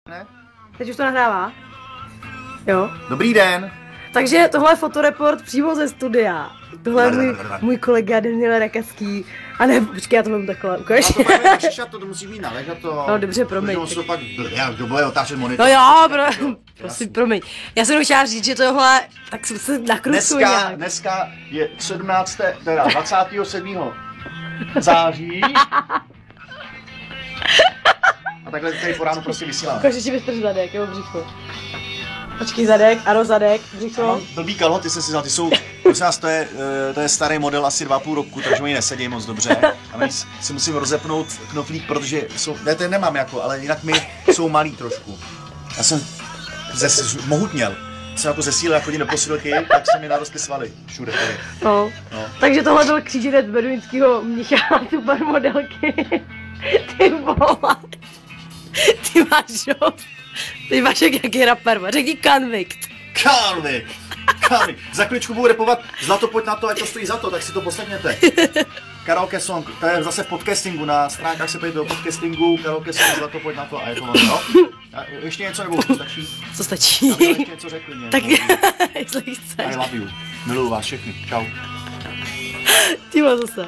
Ne? Teď už to nahrává? Jo. Dobrý den. Takže tohle je fotoreport přímo ze studia. Tohle je můj kolega Daniel Rakaský. A ne, počkej, já to mám takhle, ukáž. To musí mít naležato. No dobře, promiň. Protože on se to pak kdo bude otáčet monitor. No jo, prosím, promiň. Já jsem chtěla říct, že tohle, tak jsem se nakrusuji nějak. Dneska je 27. září. A takhle tady po ránu prostě vysíláme. Ukáž, že vystrž zadek, jo, břicho. Počkej, zadek, ano, zadek, břicho. Já mám blbý kalhoty, jsem si vzal, ty jsou, prosím nás, to je starý model asi 2,5 roku, takže oni nesedí moc dobře. A navíc si musím rozepnout knoflík, protože jsou, ne, ten nemám jako, ale jinak mi jsou malý trošku. Já jsem mohutněl. Jsem jako zesílil, jak chodím do posilky, tak se mi narostly svaly. Všude tady. No. Takže tohle byl kříženec beduínského mnicha supermodelky. Ty vole. Ty máš, jo? Ty máš jaký rapper, řekni Convict. Convict. Za chvíličku budu repovat Zlato, pojď na to, ať to stojí za to, tak si to poslechněte. Karaoke song, to je zase v podcastingu, na stránkách se pojďte do podcastingu, karaoke song, Zlato, pojď na to a je to ono, jo? Ještě něco nebo to stačí? Co stačí? Já bych ještě něco řekli mě. Tak, jestli chceš. I love you. Miluju vás všechny. Čau. Tímo zase.